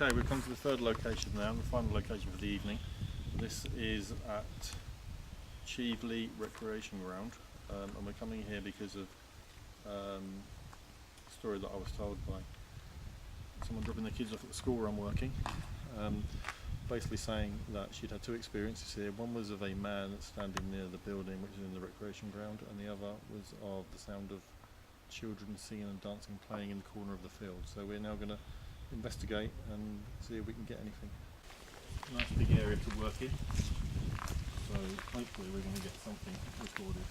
Okay, we've come to the third location now, the final location for the evening. This is at Cheveley Recreation Ground, and we're coming here because of a story that I was told by someone dropping their kids off at the school where I'm working, basically saying that she'd had two experiences here. One was of a man standing near the building which is in the recreation ground, and the other was of the sound of children singing and dancing, playing in the corner of the field. So we're now going to investigate and see if we can get anything. Nice big area to work in, so hopefully we're going to get something recorded.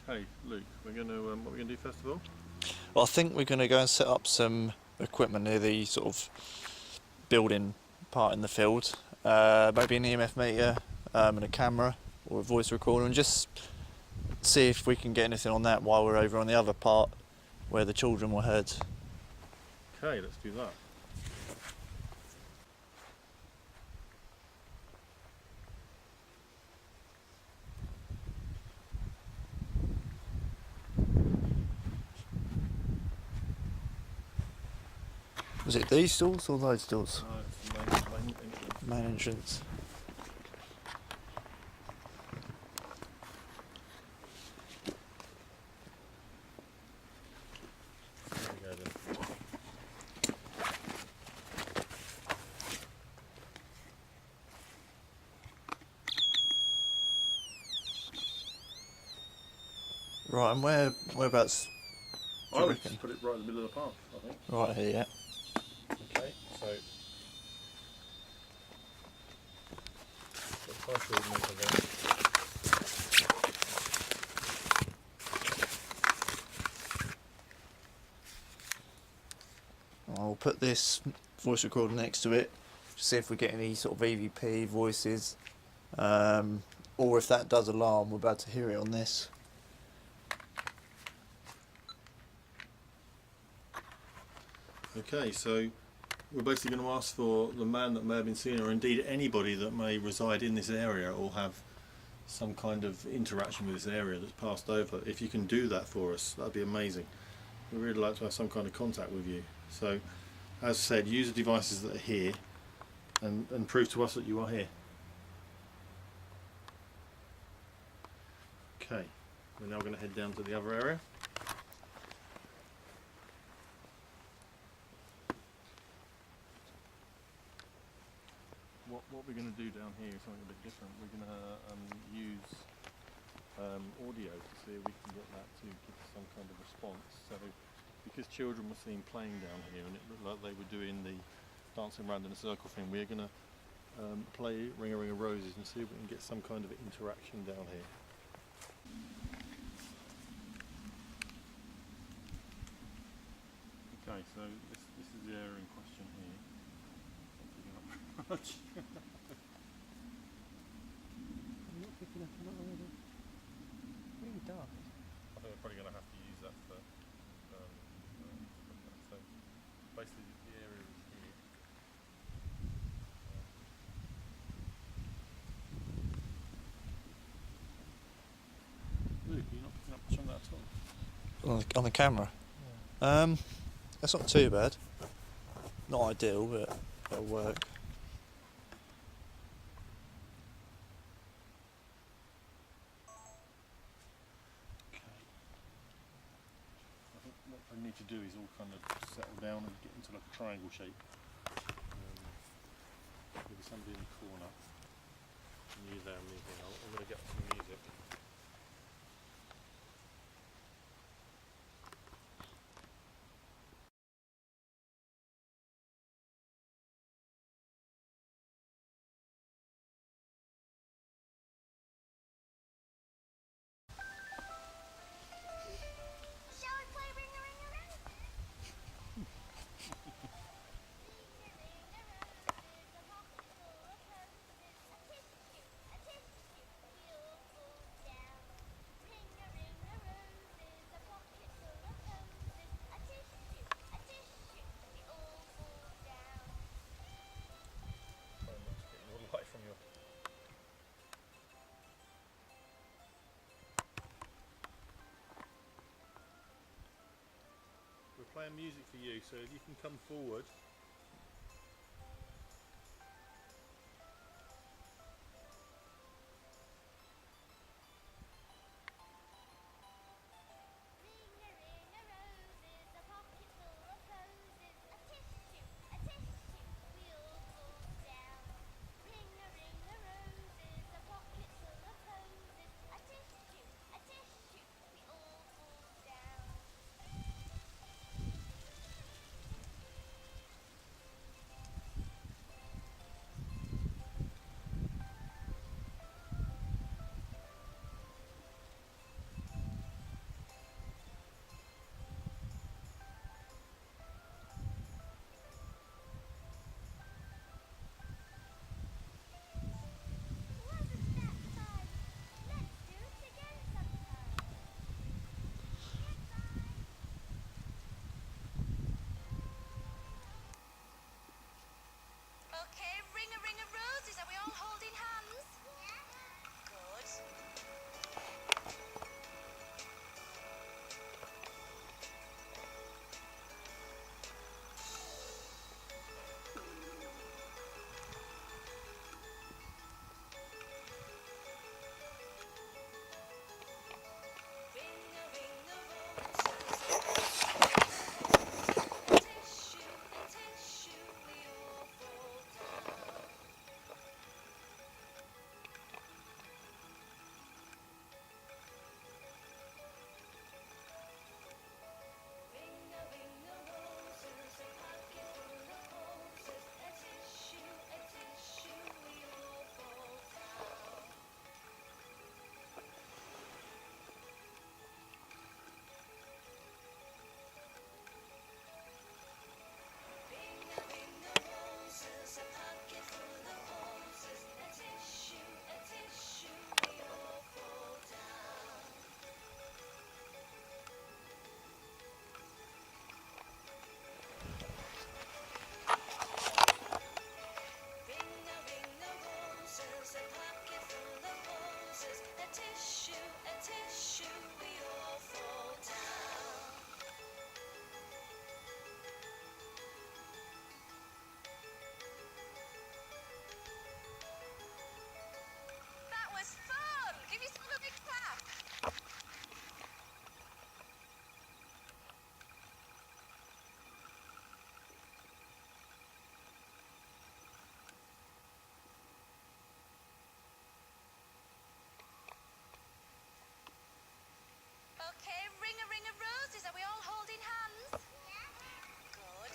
Okay, Luke, we're going to what we're going to do first of all? Well, I think we're going to go and set up some equipment near the sort of building part in the field. Maybe an EMF meter and a camera or a voice recorder, and just see if we can get anything on that while we're over on the other part where the children were heard. Okay, let's do that. Was it these doors or those doors? No, it's the main entrance. Main entrance. There we go then. Right, and whereabouts? I would just put it right in the middle of the path, I think. Right here, yeah. Okay, so the first movement again. I'll put this voice recorder next to it, see if we get any sort of EVP voices, or if that does alarm, we're about to hear it on this. Okay, so we're basically going to ask for the man that may have been seen, or indeed anybody that may reside in this area or have some kind of interaction with this area that's passed over. If you can do that for us, that'd be amazing. We'd really like to have some kind of contact with you. So, as said, use the devices that are here and prove to us that you are here. Okay, we're now going to head down to the other area. What we're going to do down here is something a bit different. We're going to use audio to see if we can get that to give some kind of response. So, because children were seen playing down here and it looked like they were doing the dancing around in a circle thing, we're going to play Ring a Ring of Roses and see if we can get some kind of interaction down here. Okay, so this is the area in question here. Much. I'm not picking up on that either. Really dark. I think we're probably going to have to use that for so basically the area is here. Luke, you're not picking up much on that at all? On the camera? Yeah. That's not too bad. Not ideal, but it'll work. What we need to do is all kind of settle down and get into like a triangle shape. Maybe somebody in the corner. And you there and me here. I'm going to get some music. playing music for you, so if you can come forward. Okay, ring a roses. Are we all holding hands? Good. That was fun! Give yourself a big clap. Okay, ring a roses. Are we all holding hands? Good.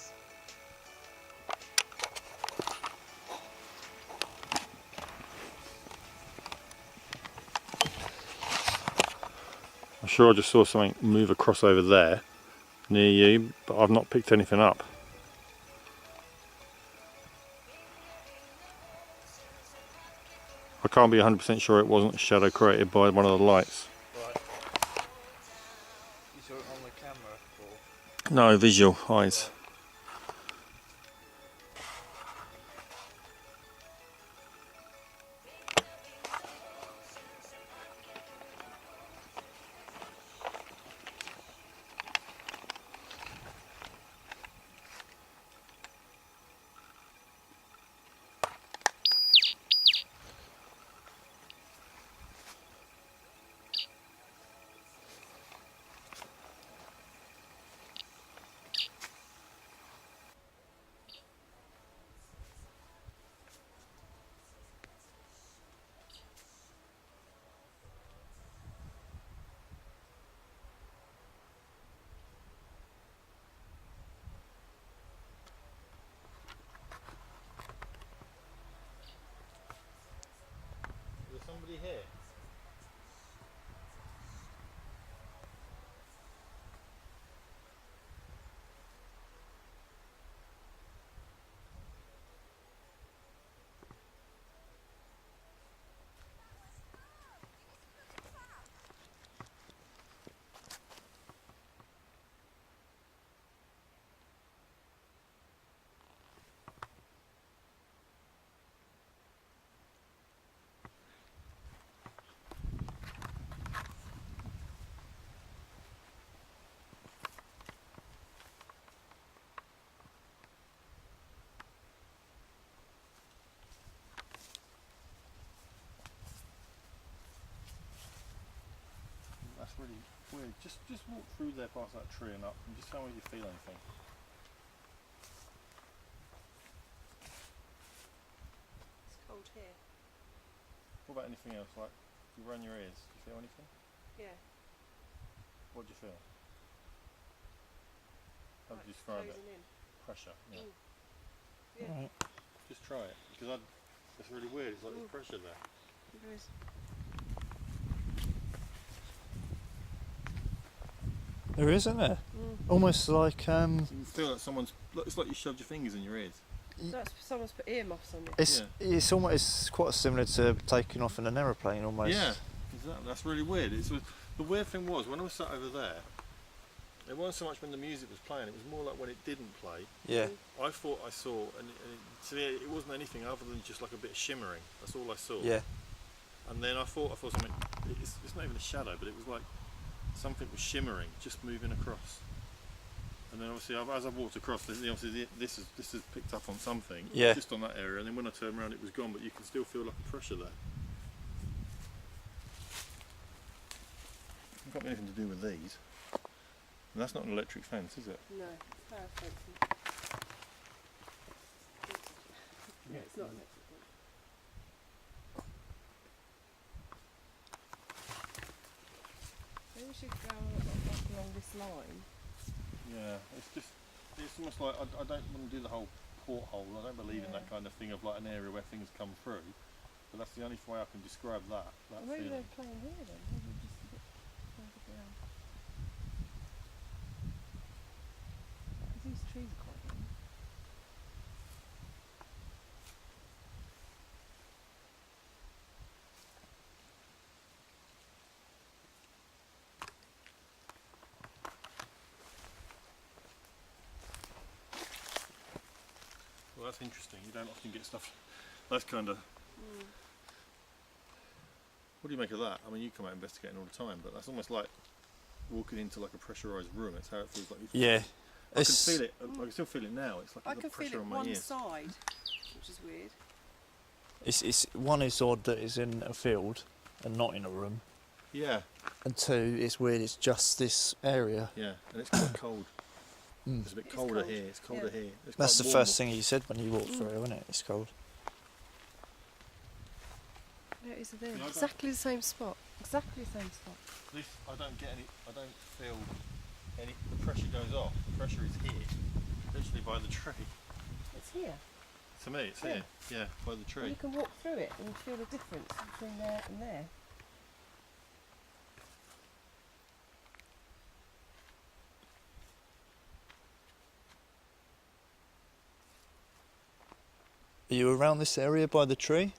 I'm sure I just saw something move across over there near you, but I've not picked anything up. I can't be 100% sure it wasn't a shadow created by one of the lights. Right. You saw it on the camera or? No, visual eyes. really weird. Just walk through there past that tree and up, and just tell me if you feel anything. It's cold here. What about anything else? Like, you run your ears. Do you feel anything? Yeah. What do you feel? How would Like you describe it? closing in. Pressure. Yeah. Mm. Yeah. Right. Just try it, because it's really weird. It's like there's pressure there. There is. There is, isn't there? Almost like You can feel like it's like you shoved your fingers in your ears. That's someone's put earmuffs on it. it's almost it's quite similar to taking off in an aeroplane almost. Yeah, exactly. That's really weird. The weird thing was, when I was sat over there, it wasn't so much when the music was playing, it was more like when it didn't play. Yeah. I thought I saw, and to me it wasn't anything other than just like a bit of shimmering. That's all I saw. Yeah. And then I thought something, it's not even a shadow, but it was like something was shimmering, just moving across. And then obviously as I walked across, obviously this has picked up on something, Yeah. just on that area, and then when I turned around it was gone, but you can still feel like a pressure there. It's got anything to do with these. And that's not an electric fence, is it? No, it's power fencing. Yeah, it's not electric fence. Maybe we should go along this line. Yeah, it's almost like I don't want to do the whole porthole. I don't believe in that kind of thing of like an area where things come through. But that's the only way I can describe that Well, maybe feeling. they're playing here then. Maybe just a bit further down. Because these trees are quite young. Well, that's interesting. You don't often get stuff. That's kind of. What do you make of that? I mean, you come out investigating all the time, but that's almost like walking into like a pressurised room. It's how it feels like. Yeah. I can feel it. I can still feel it now. It's like I I've can got feel pressure it on my one ears. side, which is weird. It's one is odd that it's in a field and not in a room, Yeah, and two, it's weird. It's just this area. yeah, and it's quite cold. Mm. It's a bit It is colder cold. here. It's colder Yeah. here. It's That's quite the warm. first thing you said when you walked through, wasn't it? It's cold. No, it is there. Yeah, I don't- Exactly the same spot. Exactly the same spot. This I don't get any. I don't feel any. The pressure goes off. The pressure is here, literally by the tree. It's here. To me, it's Yeah. here. Yeah, by the And tree. you can walk through it and feel the difference between there and there. Are you around this area by the tree?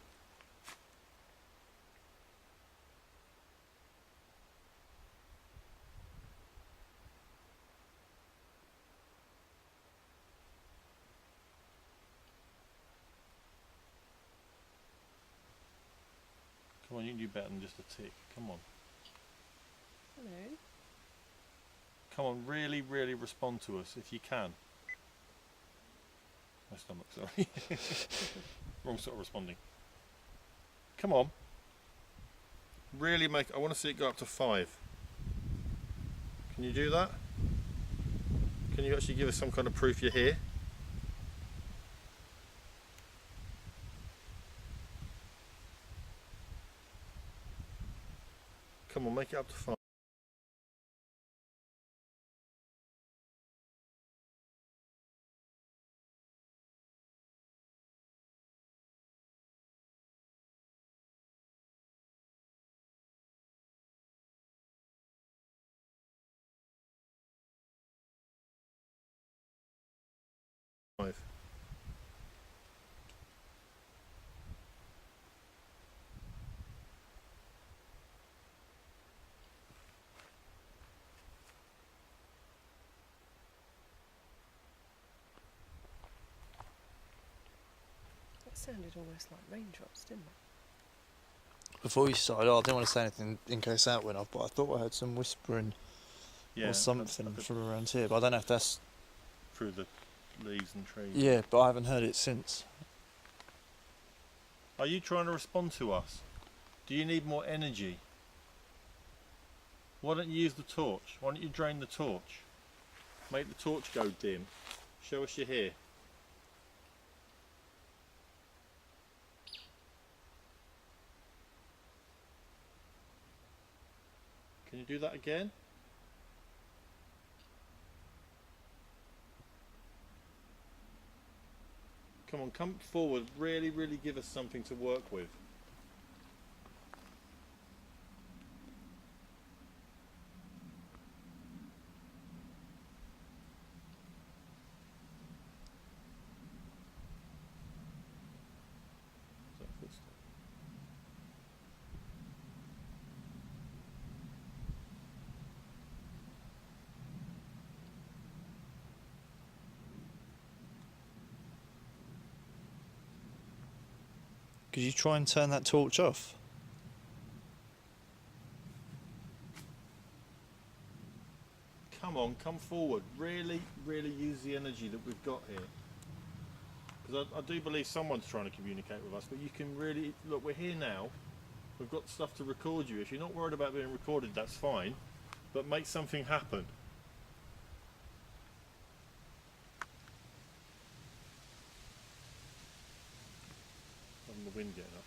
Come on, you can do better than just a tick. Come on. Hello. Come on, really, really respond to us if you can. My stomach, sorry. Wrong sort of responding. Come on. Really make. I want to see it go up to 5. Can you do that? Can you actually give us some kind of proof you're here? Come on, make it up to 5. That sounded almost like raindrops, didn't it? Before you started, I didn't want to say anything in case that went off, but I thought I heard some whispering Yeah, or something from around here. But I don't know if that's. through the leaves and trees. Yeah, but I haven't heard it since. Are you trying to respond to us? Do you need more energy? Why don't you use the torch? Why don't you drain the torch? Make the torch go dim. Show us you're here. Can you do that again? Come on, come forward. Really, really give us something to work with. Is that a footstep? Could you try and turn that torch off? Come on, come forward. Really, really use the energy that we've got here. Because I do believe someone's trying to communicate with us, but you can really... Look, we're here now. We've got stuff to record you. If you're not worried about being recorded, that's fine. But make something happen. Having the wind getting up.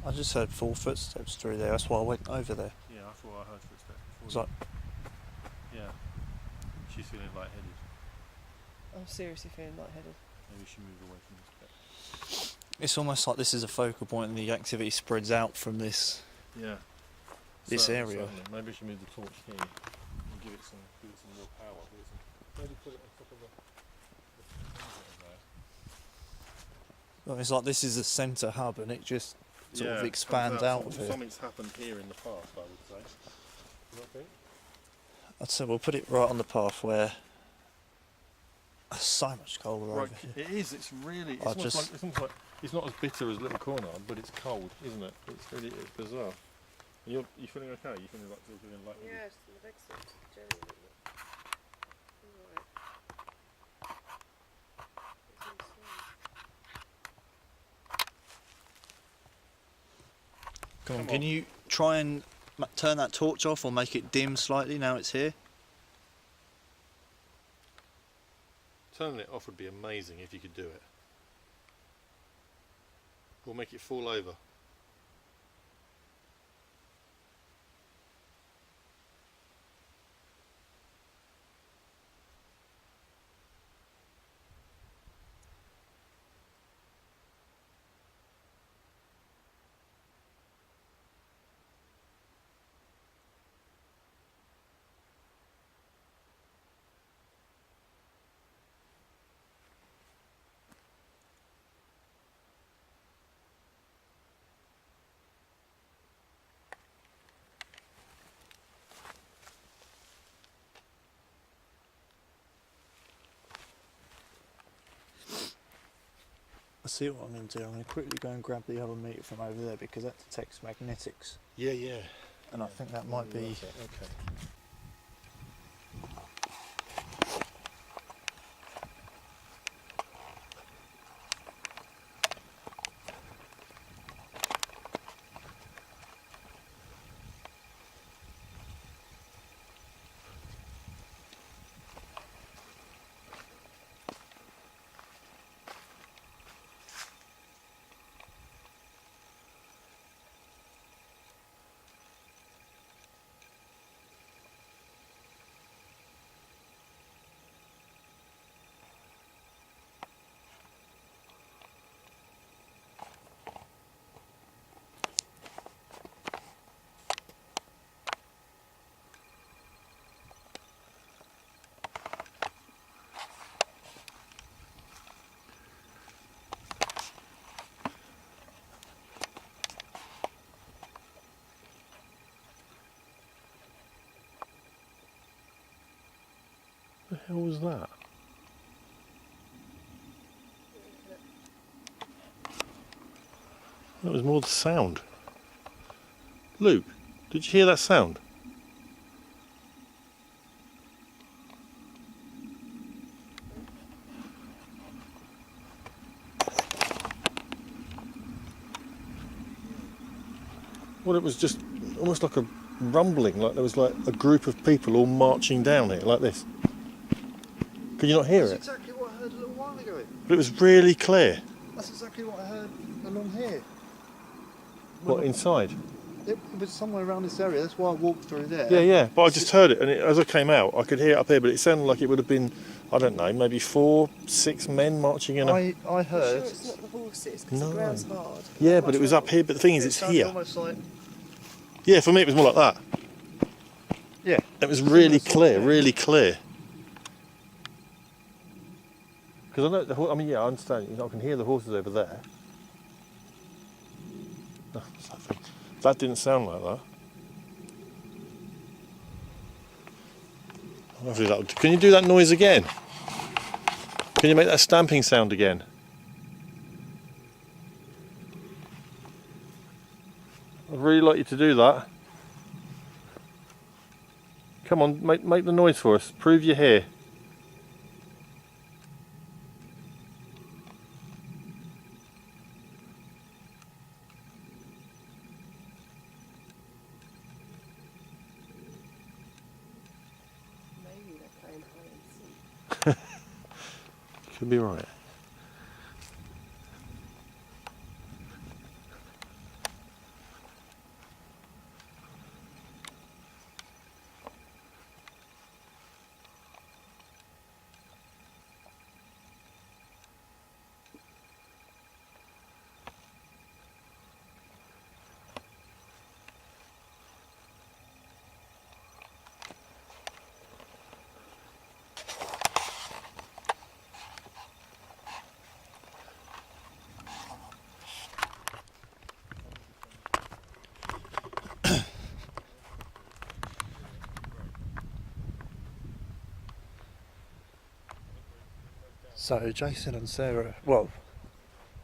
I just heard 4 footsteps through there, that's why I went over there. Yeah, I thought I heard footsteps before. It's like, Yeah. She's feeling lightheaded. I'm seriously feeling lightheaded. Maybe she moved away from this bit. it's almost like this is a focal point and the activity spreads out from this. Yeah. This area. Certainly. Maybe she moved the torch here and give it some real power. Maybe put it on top of the Well, it's like this is a centre hub and it just sort of it expands comes out of here. Something's happened here in the past, I would say. You not think? I'd say we'll put it right on the path where it's so much colder Right, over here. it is. It's really. It's I almost just- like, it's almost like it's not as bitter as Little Cornard, but it's cold, isn't it? It's bizarre. You feeling okay? You feeling like still feeling like? Yes, the legs are jelly, isn't it? Alright. It's insane. Come on, Come can on. you try and turn that torch off or make it dim slightly now it's here? Turning it off would be amazing if you could do it. Or make it fall over. I see what I'm going to do. I'm going to quickly go and grab the other meter from over there because that detects magnetics. Yeah, yeah. And I think that might be... Okay. hell was that? That was more the sound. Luke, did you hear that sound? Well, it was just almost like a rumbling, like there was like a group of people all marching down here, like this. Could you not hear That's it? exactly what I heard a little while ago. But it was really clear. That's exactly what I heard along here. What, inside? It was somewhere around this area. That's why I walked through there. Yeah. But I just heard it, and as I came out, I could hear it up here, but it sounded like it would have been, I don't know, maybe 4, 6 men marching in a... I heard. Sure it's not the horses because No. the ground's hard. Yeah, but it was up here, but the thing is, It it's sounded here. almost like. Yeah, for me it was more like that. Yeah. It was really clear, really clear. Because I know, I mean, yeah, I understand, I can hear the horses over there. No, what's that thing? That didn't sound like that. Hopefully that'll do. Can you do that noise again? Can you make that stamping sound again? I'd really like you to do that. Come on, make the noise for us. Prove you're here. Maybe they're playing hide and seek. Could be right. So Jason and Sarah, well,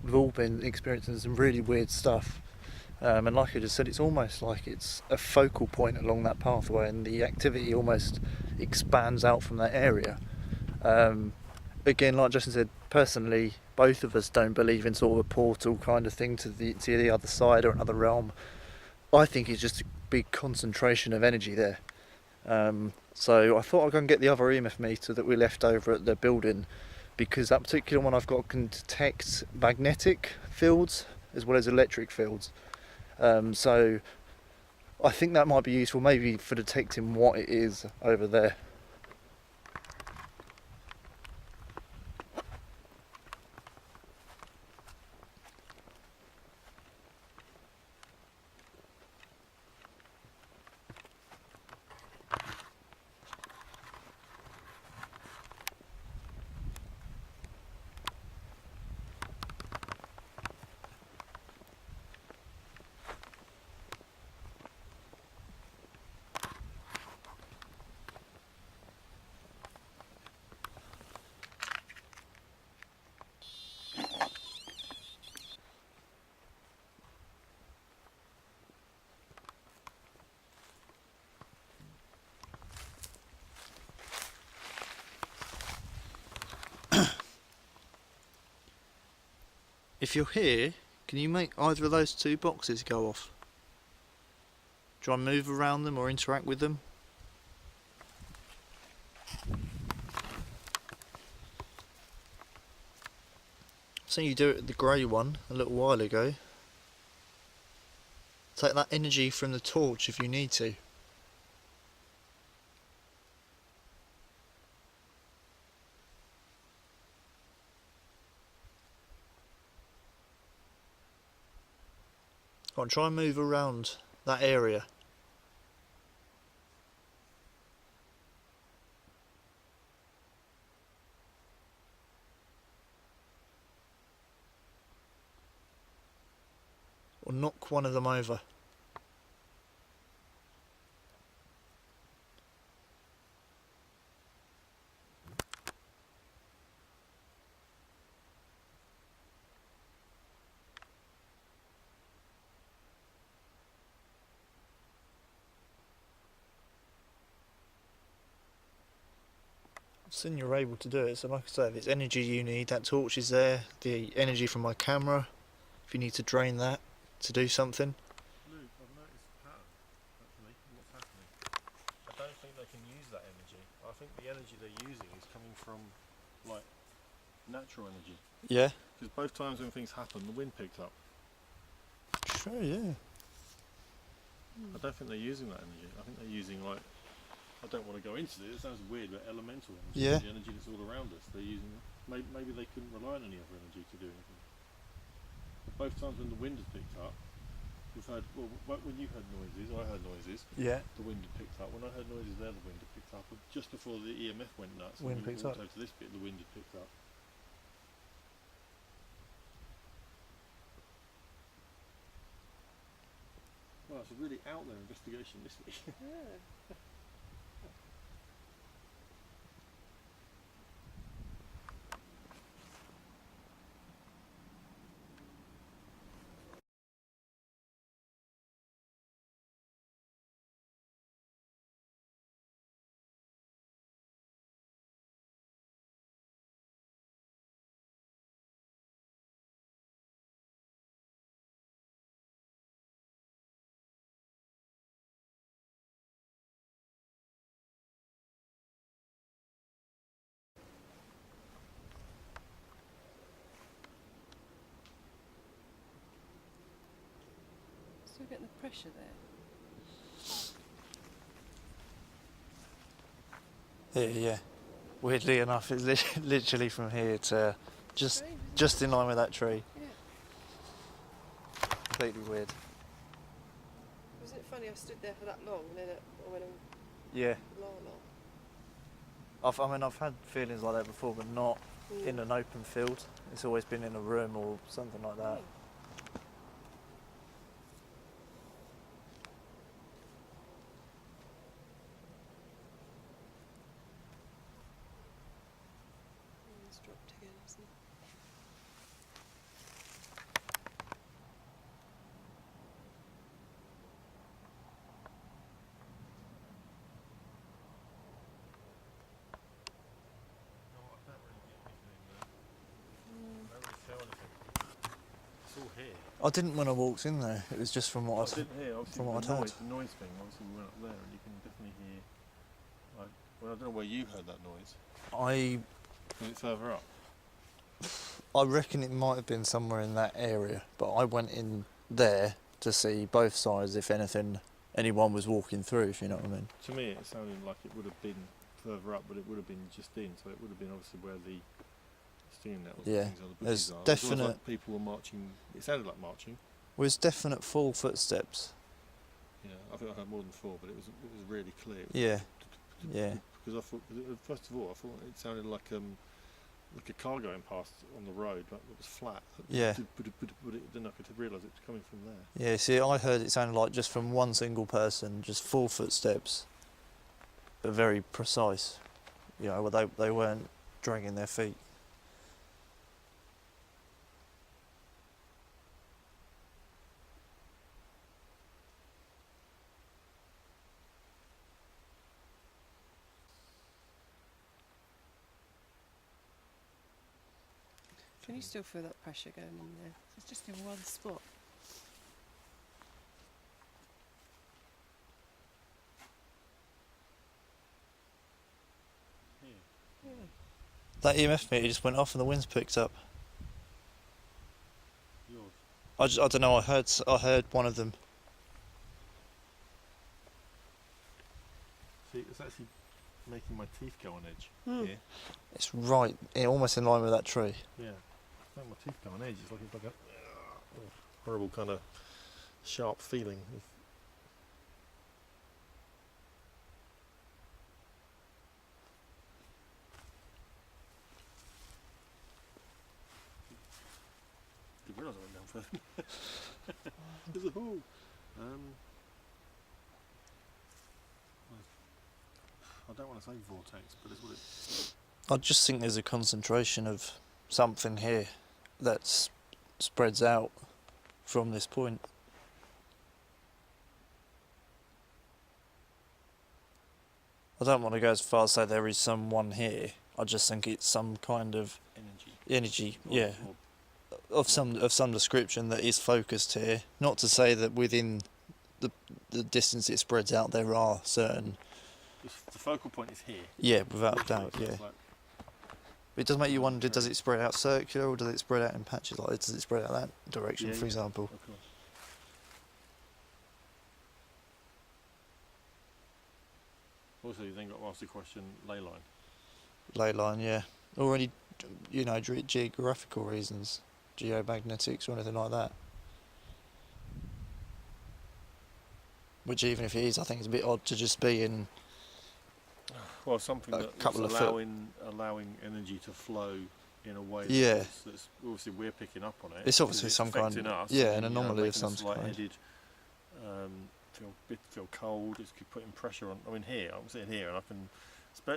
we've all been experiencing some really weird stuff. And like I just said, it's almost like it's a focal point along that pathway, and the activity almost expands out from that area. Again, like Jason said, personally, both of us don't believe in sort of a portal kind of thing to the other side or another realm. I think it's just a big concentration of energy there. So I thought I'd go and get the other EMF meter that we left over at the building, because that particular one I've got can detect magnetic fields as well as electric fields. So I think that might be useful maybe for detecting what it is over there. If you're here, can you make either of those two boxes go off? Try and move around them or interact with them. I've seen you do it at the grey one a little while ago. Take that energy from the torch if you need to. Go on, try and move around that area. Or knock one of them over. Then you're able to do it. So like I say, if it's energy you need, that torch is there. The energy from my camera, if you need to drain that to do something. Luke, I've noticed a pattern, actually, in what's happening. I don't think they can use that energy. I think the energy they're using is coming from, like, natural energy. Yeah. Because both times when things happen, the wind picked up. Sure, yeah. I don't think they're using that energy. I think they're using, like, I don't want to go into this, it sounds weird, but elemental energy. Yeah. The energy that's all around us. They're using, maybe they couldn't rely on any other energy to do anything. But both times when the wind has picked up, we've heard, well, when you heard noises, I heard noises, Yeah. the wind had picked up. When I heard noises there, the wind had picked up. But just before the EMF went nuts, Wind when we picked walked up. over to this bit, the wind had picked up. Well, it's a really out there investigation this week. Yeah. Still getting the pressure there. Here, yeah. Weirdly enough, it's literally from here to just Strange, isn't it? just in line with that tree. Yeah. Completely weird. Wasn't it funny? I stood there for that long, and then I went on Yeah. la I've had feelings like that before, but not la. in an open field. It's always been in a room or something like that. It's dropped again, hasn't it? No, I can't really get anything in there. I don't really feel anything. It's all here. I didn't when I walked in there. It was just from I what I didn't hear, obviously, from what the I'd noise, heard. the noise thing, obviously we went up there and you can definitely hear, like, well, I don't know where you heard that noise. Was it further up? I reckon it might have been somewhere in that area, but I went in there to see both sides. If anything, anyone was walking through. If you know what I mean. To me it sounded like it would have been further up, but it would have been just in, so it would have been obviously where the steam network Yeah, things are, the there's bushes are. It was definite- like people were marching, it sounded like marching. Was definite full footsteps. Yeah, I think I heard more than 4, but it was really clear. Yeah, yeah. Because I thought, first of all, I thought it sounded like a car going past on the road, but it was flat. Yeah. But then I could realise it was coming from there. Yeah, see, I heard it sounded like just from one single person, just full footsteps, but very precise. You know, well, they weren't dragging their feet. Can you still feel that pressure going in there? It's just in one spot. Here. Yeah. That EMF meter just went off and the wind's picked up. Yours. I don't know. I heard one of them. See, it's actually making my teeth go on edge Hmm. here. It's right, almost in line with that tree. Yeah. It's like my teeth go on edge. It's like a horrible kind of sharp feeling. Didn't realise I went down further. There's a hole. I don't want to say vortex, but it's what it. I just think there's a concentration of something here that spreads out from this point. I don't want to go as far as say there is someone here. I just think it's some kind of energy, Or- yeah, or- of some description that is focused here. Not to say that within the distance it spreads out there are certain, the focal point is here. yeah, without a Literally, doubt, so yeah. it's like- But it does make you wonder: does True. it spread out circular or does it spread out in patches? Like, does it spread out that direction, Yeah, for yeah. example? Of course. Also, you then got to ask the question, ley line. Ley line, yeah, or any, you know, geographical reasons, geomagnetics or anything like that. Which, even if it is, I think it's a bit odd to just be in. Well, something A that's couple of foot. allowing energy to flow in a way Yeah. that's obviously we're picking up on it. It's obviously because some kind affecting of- us, yeah, and an then, anomaly of making us some kind. lightheaded, feel cold. It's putting pressure on. I mean, here I'm sitting here and I can.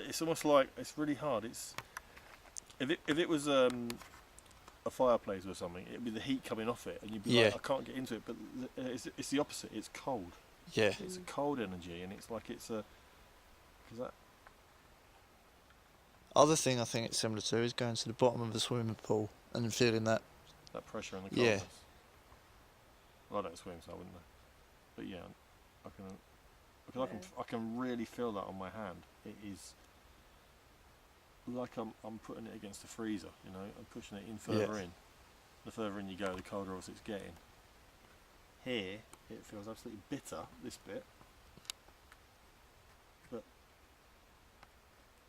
It's almost like it's really hard. It's if it was a fireplace or something, it'd be the heat coming off it, and you'd be like, Yeah. I can't get into it. But it's the opposite. It's cold. Yeah, It's a cold energy, and it's like it's a. Is that other thing I think it's similar to is going to the bottom of the swimming pool and feeling that. that pressure and the Yeah. coldness? Well, I don't swim, so I wouldn't know. But yeah, I can. Because I can really feel that on my hand. It is like I'm putting it against the freezer. You know, I'm pushing it in further in. The further in you go, the colder obviously it's getting. Here, it feels absolutely bitter. This bit, but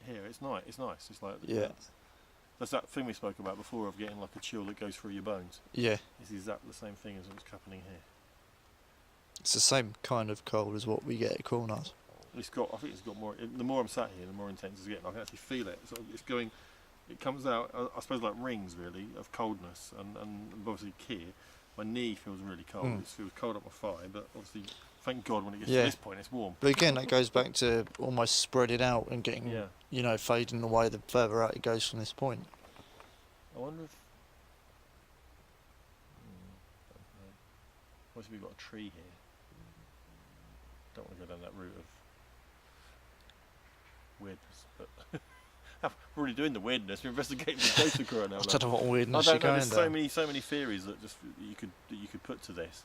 here it's nice. It's nice. It's like Yeah. That's that thing we spoke about before of getting like a chill that goes through your bones. Yeah, It's exactly the same thing as what's happening here. it's the same kind of cold as what we get at Corners. I think it's got more. The more I'm sat here, the more intense it's getting. I can actually feel it. So it's going. It comes out. I suppose like rings really of coldness, and obviously here, my knee feels really cold. Mm. It feels cold up my thigh, but obviously, thank God when it gets Yeah. to this point, it's warm. But again, that goes back to almost spreading out and getting, Yeah. you know, fading away the further out it goes from this point. I wonder if. Don't know. What if we've got a tree here? Don't want to go down that route of weirdness, but we're already doing the weirdness. We're investigating the ghost occurring now. I don't know what I weirdness don't you're know. going There's down. so many theories that you could put to this,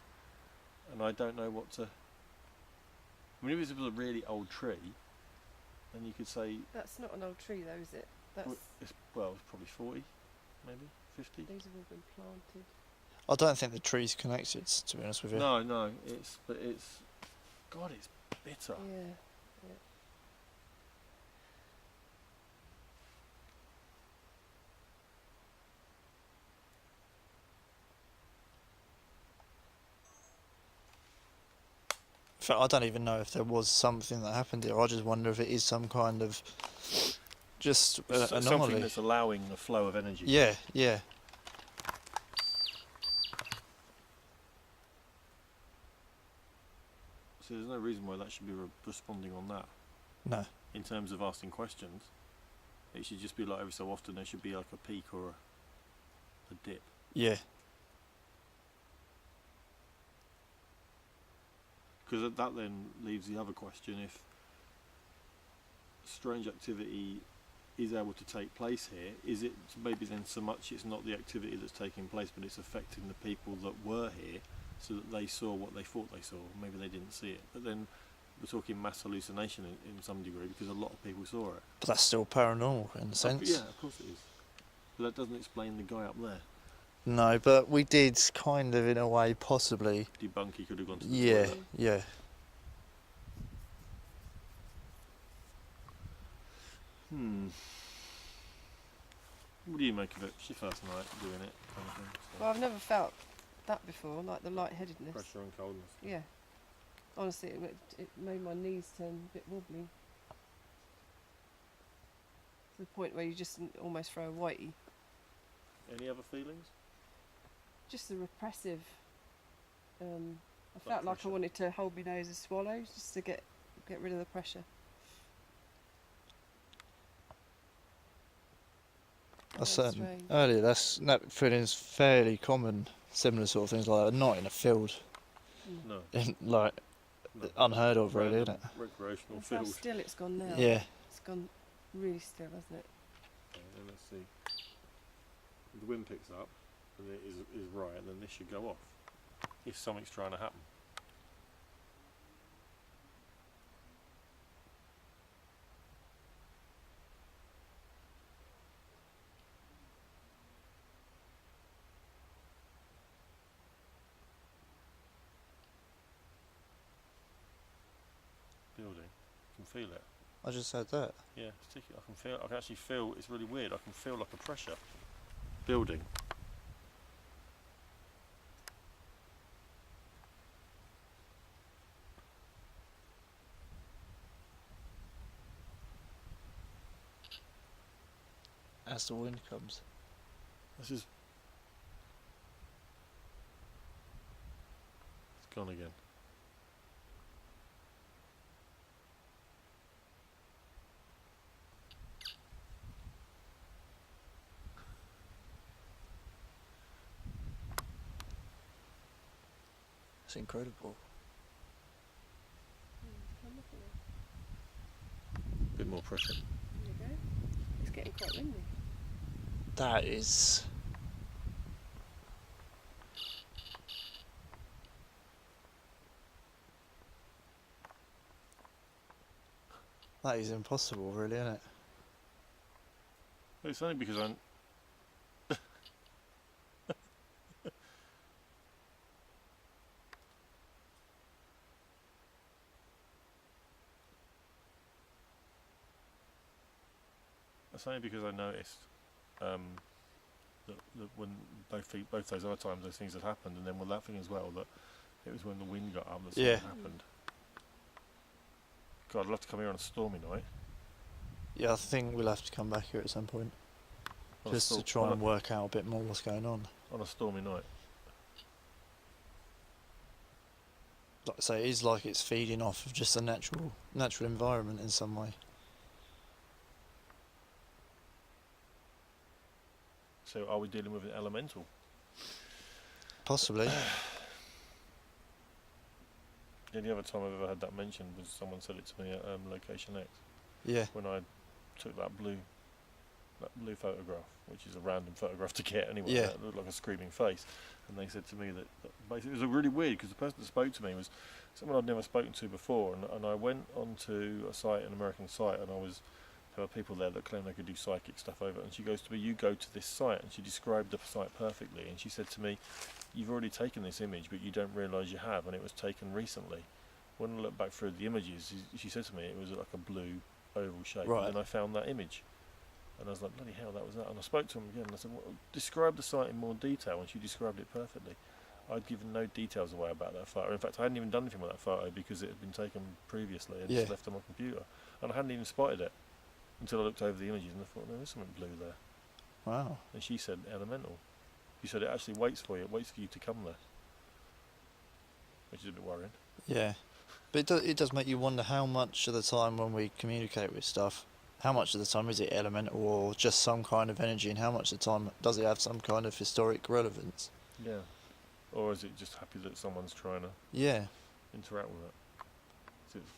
and I don't know what to. I mean, if it was a really old tree, then you could say That's not an old tree though, is it? That's it's probably 40, maybe 50. these have all been planted. I don't think the tree's connected, to be honest with you. No, it's God, it's bitter. Yeah. In fact, I don't even know if there was something that happened here. I just wonder if it is some kind of just Something anomaly. that's allowing the flow of energy. Yeah, yeah. So there's no reason why that should be responding on that. No. In terms of asking questions, it should just be like every so often there should be like a peak or a dip. Yeah. Because that then leaves the other question: if strange activity is able to take place here, is it maybe then so much it's not the activity that's taking place, but it's affecting the people that were here, so that they saw what they thought they saw. Maybe they didn't see it, but then we're talking mass hallucination in some degree because a lot of people saw it. But that's still paranormal in a sense. Yeah, of course it is. But that doesn't explain the guy up there. No, but we did kind of, in a way, possibly. Debunk he could have gone to the Yeah, toilet. yeah. What do you make of it? It's your first night doing it, kind of thing. So Well, I've never felt that before, like the lightheadedness. pressure and coldness. Yeah. Honestly, it made my knees turn a bit wobbly. To the point where you just almost throw a whitey. Any other feelings? Just the repressive. I Like felt like I pressure. wanted to hold my nose and swallow just to get rid of the pressure. I Very said strange. earlier, that feeling is fairly common. Similar sort of things like that, not in a field, No. like no. unheard of, really, isn't Random it? Recreational That's how field. still it's gone now. Yeah. It's gone really still, hasn't it? Okay, and let's see. If the wind picks up and it is right, then this should go off. If something's trying to happen. Building. I can feel it. I just said that. Yeah, sticky. I can feel. I can actually feel. It's really weird. I can feel like a pressure building. As the wind comes. This is. It's gone again. It's incredible. Come up with it. Bit more pressure. There you go. It's getting quite windy. That is. That is impossible, really, isn't it? It's only because I'm. That's only because I noticed that when both those other times those things had happened, and then with that thing as well, that it was when the wind got up that something Yeah. happened. God, I'd love to come here on a stormy night. Yeah, I think we'll have to come back here at some point. On a Just to stor- try on and work out a bit more what's going on. on a stormy night. Like I say, it is like it's feeding off of just a natural environment in some way. So are we dealing with an elemental? Possibly. The only other time I've ever had that mentioned was someone said it to me at Location X Yeah. when I took that blue photograph, which is a random photograph to get anyway. Yeah. That looked like a screaming face, and they said to me that basically it was really weird because the person that spoke to me was someone I'd never spoken to before, and I went onto a site, an American site, and there were people there that claimed they could do psychic stuff over, and she goes to me, you go to this site, and she described the site perfectly, and she said to me, you've already taken this image, but you don't realise you have, and it was taken recently. When I looked back through the images, she said to me it was like a blue oval shape, Right. and I found that image. And I was like, bloody hell, that was that. And I spoke to him again, and I said, well, describe the site in more detail, and she described it perfectly. I'd given no details away about that photo. In fact, I hadn't even done anything with that photo because it had been taken previously and just Yeah. left on my computer. And I hadn't even spotted it until I looked over the images and I thought, no, there's something blue there. Wow. And she said, elemental. She said, it actually waits for you. It waits for you to come there. Which is a bit worrying. Yeah. But it does make you wonder how much of the time when we communicate with stuff, how much of the time is it elemental or just some kind of energy, and how much of the time does it have some kind of historic relevance? Yeah. Or is it just happy that someone's trying to Yeah. interact with it? So it's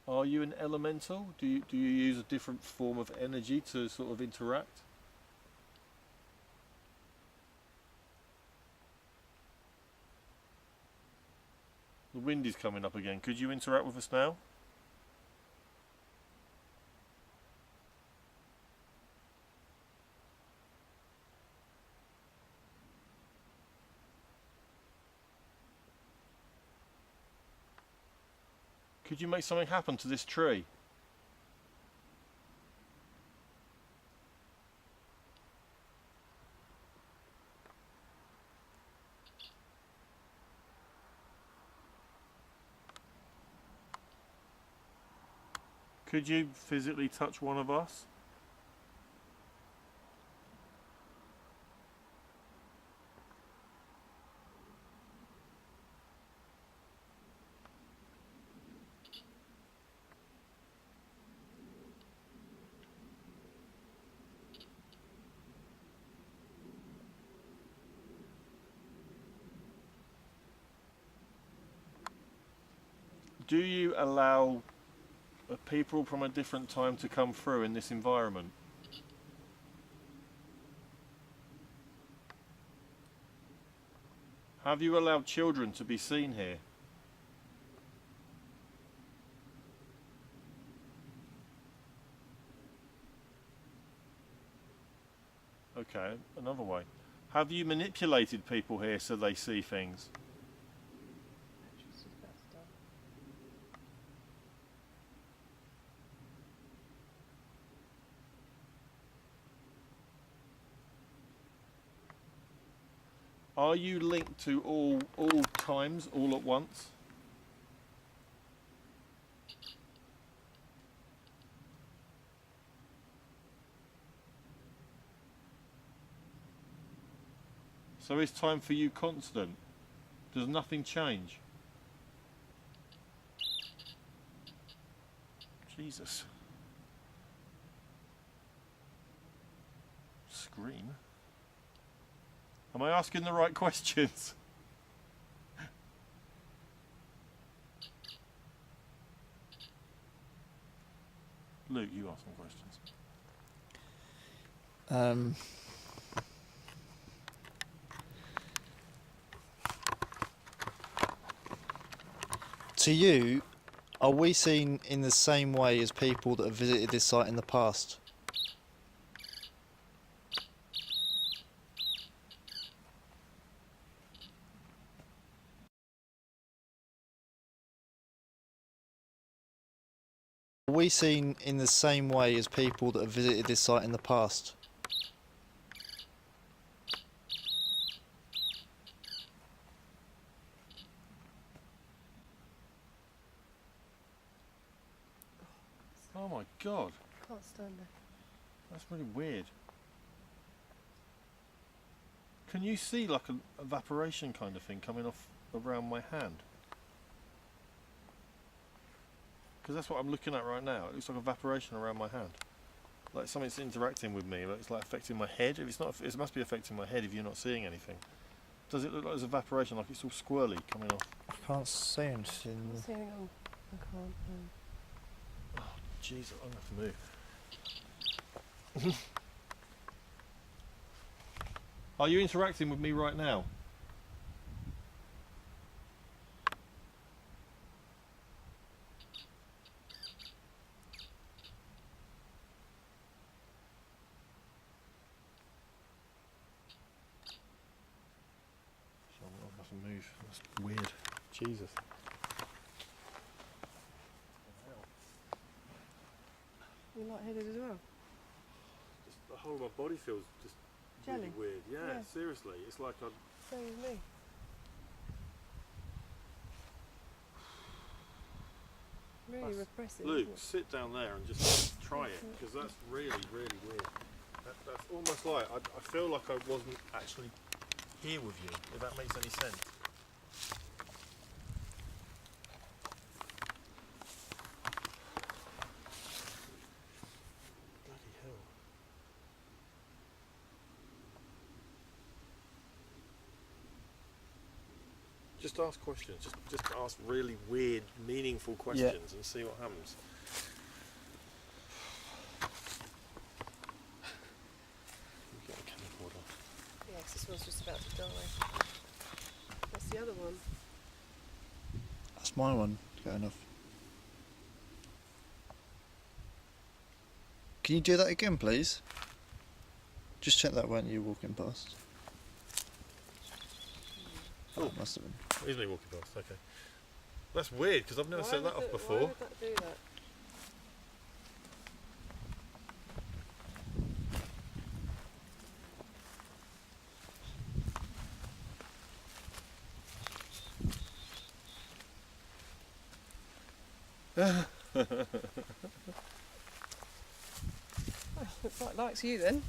Are you an elemental? Do you use a different form of energy to sort of interact? The wind is coming up again. Could you interact with us now? Could you make something happen to this tree? Could you physically touch one of us? Do you allow people from a different time to come through in this environment? Have you allowed children to be seen here? Okay, another way. Have you manipulated people here so they see things? Are you linked to all times, all at once? So is time for you constant? Does nothing change? Jesus. Scream. Am I asking the right questions? Luke, you ask some questions. To you, are we seen in the same way as people that have visited this site in the past? Are we seen in the same way as people that have visited this site in the past? Oh my god, Can't stand it. that's really weird. Can you see like an evaporation kind of thing coming off around my hand? Because that's what I'm looking at right now. It looks like evaporation around my hand. Like something's interacting with me, like it's like affecting my head. If it's not, it must be affecting my head if you're not seeing anything. Does it look like there's evaporation, like it's all swirly coming off? I can't see anything. I'm seeing on. I can't. Jeez, I'm gonna have to move. Are you interacting with me right now? So I'm gonna have to move. That's weird. Jesus. You're lightheaded as well. Just the whole of my body feels just Jelly? really weird. Yeah, Yeah. seriously. It's like I'm. Same as me. Really That's- repressive. Luke, Isn't it? sit down there and just try it, because that's really, really weird. That's almost like I feel like I wasn't actually here with you, if that makes any sense. Bloody hell. Just ask questions. Just ask really weird, meaningful questions and see what happens. Get a chemical off. Yeah, 'cause this one's just about to die. That's the other one. That's my one going off. Can you do that again, please? Just check that weren't you walking past. Oh, it must have been. He's me walking past, okay. That's weird, because I've never Why set that would off Why before. would that do that? Looks like likes you then.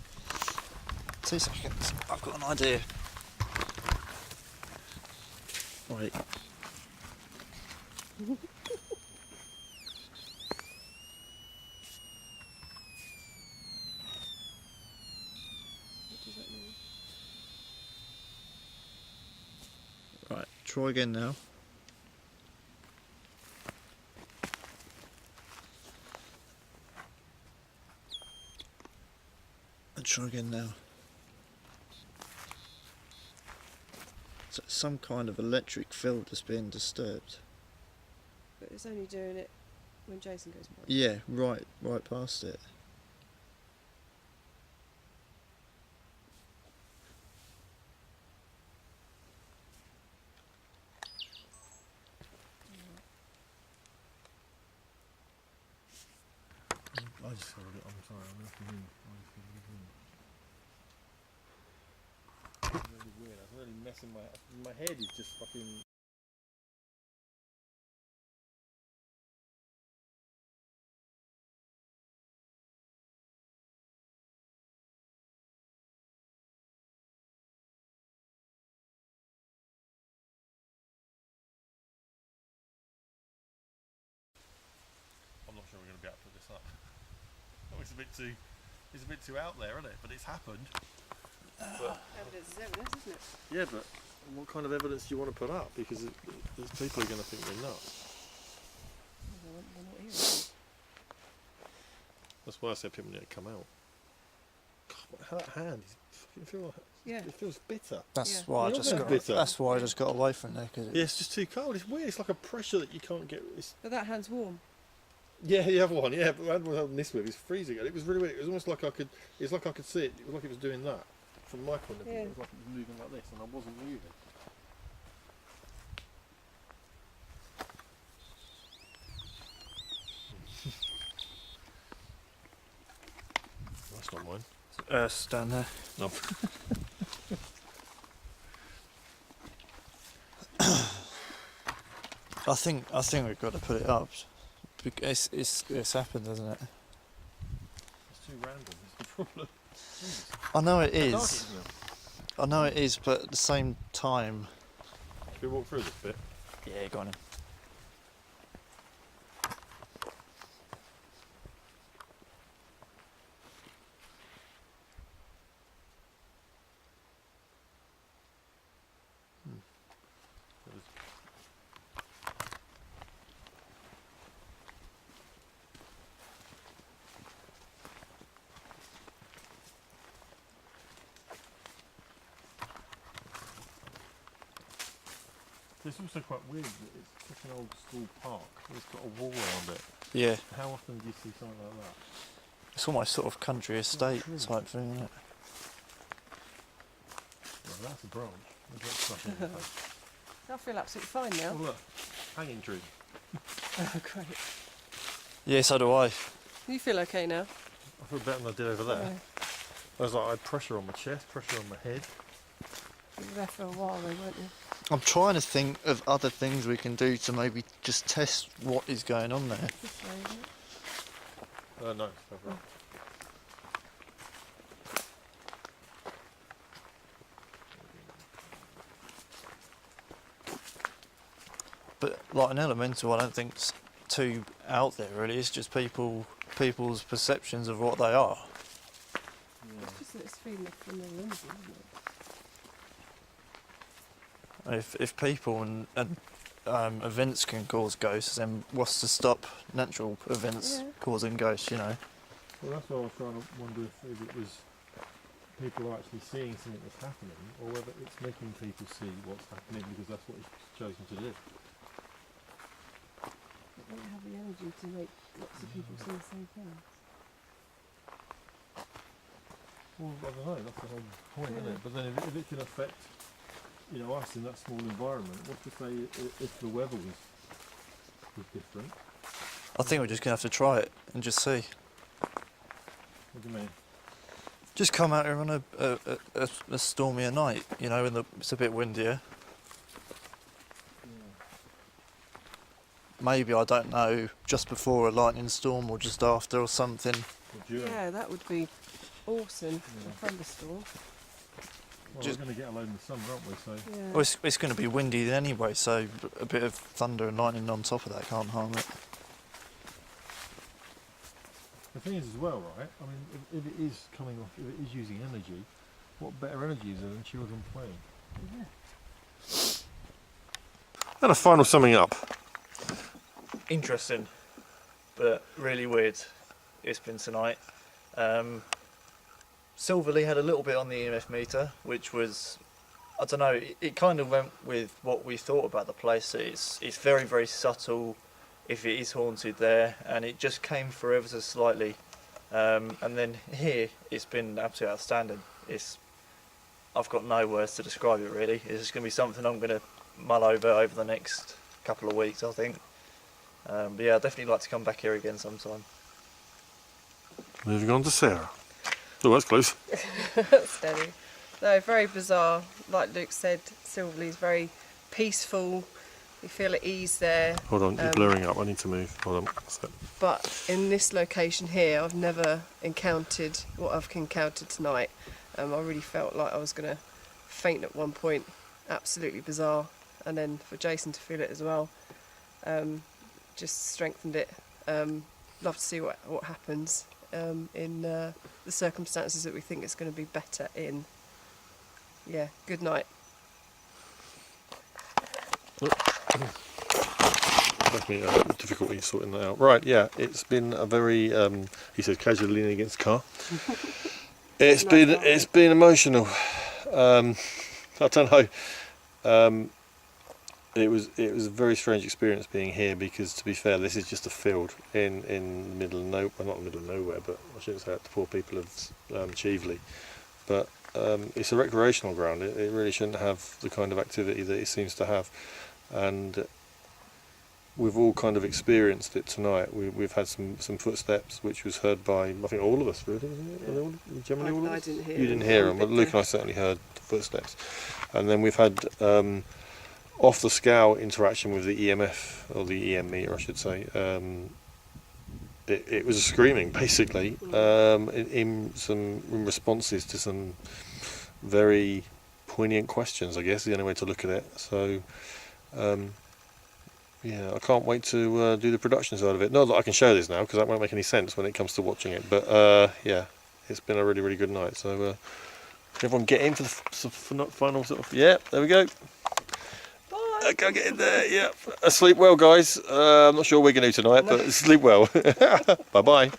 2 seconds. I've got an idea. Right. What does that mean? Right. Try again now. try again now. So it's some kind of electric field that's being disturbed. But it's only doing it when Jason goes by. Yeah, right past it. I just feel I'm sorry, I'm looking in. It's really weird. I'm really messing my head is just fucking. I'm not sure we're going to be able to put this up. Oh, it's a bit too out there, isn't it? But it's happened. But Evidence is evidence, isn't it? yeah, but what kind of evidence do you want to put up? Because there's people who are going to think we're nuts. They're not here. That's why I said people need to come out. God, how that hand is fucking Yeah. it feels bitter. That's Yeah. why I You're just going got. bitter. That's why I just got away from there because Yeah, it's just too cold. It's weird. It's like a pressure that you can't get. But that hand's warm. Yeah, the other one. Yeah, but the one holding this with is freezing. And it was really weird. It was almost like I could. It's like I could see it. It was like it was doing that. From my point of view, Yeah. it was like it was moving like this, and I wasn't moving. That's not mine. stand there. No. I think we've got to put it up. Because it's happened, hasn't it? It's too random. Is the problem. I know it It's dark, is. isn't it? I know it is, but at the same time. Should we walk through this bit? Yeah, go on. Then. It's also quite weird that it's such an old school park. It's got a wall around it. Yeah, How often do you see something like that? it's almost sort of country estate true. type thing, isn't it? Well, that's a branch. There's that stuff in the face. I feel absolutely fine now. Oh look, hanging tree. Oh, great. Yeah, so do I. You feel okay now? I feel better than I did over there. I was like, I had pressure on my chest, pressure on my head. You were there for a while though, weren't you? I'm trying to think of other things we can do to maybe just test what is going on there. This way, isn't it? No, it's over there. But like an elemental, I don't think's too out there really. It's just people's perceptions of what they are. It's just that it's feeding off from the energy, isn't it? If people and events can cause ghosts, then what's to stop natural events Yeah. causing ghosts? You know. Well, that's why I was trying to wonder if it was people are actually seeing something that's happening, or whether it's making people see what's happening because that's what it's chosen to do. It won't have the energy to make lots of people see the same thing. Well, I don't know. That's the whole point, isn't Yeah. it? But then if it can affect, us in that small environment, what to say if the weather was different? I think we're just gonna have to try it and just see. What do you mean? Just come out here on a stormier night, when it's a bit windier. Maybe, I don't know, just before a lightning storm or just after or something. Or during? Yeah, that would be awesome. Yeah. A thunderstorm. Well, Just- we're going to get a load in the summer, aren't we? So Yeah. Well, it's going to be windy anyway, so a bit of thunder and lightning on top of that can't harm it. the thing is, as well, right? I mean, if it is coming off, if it is using energy, what better energy is there than children playing? And a final summing up. Interesting, but really weird. It's been tonight. Silverley had a little bit on the EMF meter, which was, I don't know, it kind of went with what we thought about the place. It's very, very subtle if it is haunted there, and it just came through ever so slightly. And then here, it's been absolutely outstanding. I've got no words to describe it really. It's just going to be something I'm going to mull over the next couple of weeks, I think. But yeah, I'd definitely like to come back here again sometime. Moving on to Sarah. Oh, that's close. Steady. No, very bizarre. Like Luke said, Silverley's very peaceful. You feel at ease there. Hold on, you're blurring up. I need to move. Hold on. But in this location here, I've never encountered what I've encountered tonight. I really felt like I was going to faint at one point. Absolutely bizarre. And then for Jason to feel it as well, just strengthened it. Love to see what happens in the circumstances that we think it's going to be better in. Yeah, good night. Definitely difficulty sorting that out. Right, yeah, it's been a very, he says casually leaning against the car. It's been emotional. I don't know. It was a very strange experience being here because, to be fair, this is just a field in the middle of nowhere. Well, not in the middle of nowhere, but I shouldn't say that to poor people of Chieveley. But it's a recreational ground. It really shouldn't have the kind of activity that it seems to have, and we've all kind of experienced it tonight. We've had some footsteps, which was heard by, I think, all of us, really. Yeah. Generally all of us? I didn't hear You didn't hear them, but Luke and I certainly heard the footsteps. And then we've had off the scale interaction with the EMF, or the EM meter, I should say. It was a screaming, basically, in responses to some very poignant questions, I guess, is the only way to look at it. So, yeah, I can't wait to do the production side of it. Not that I can show this now, because that won't make any sense when it comes to watching it. But, yeah, it's been a really, really good night. So, everyone get in for the final sort of... Yeah, there we go. Bye. Go get in there, yeah. Sleep well, guys. I'm not sure what we're going to do tonight, but sleep well. Bye-bye.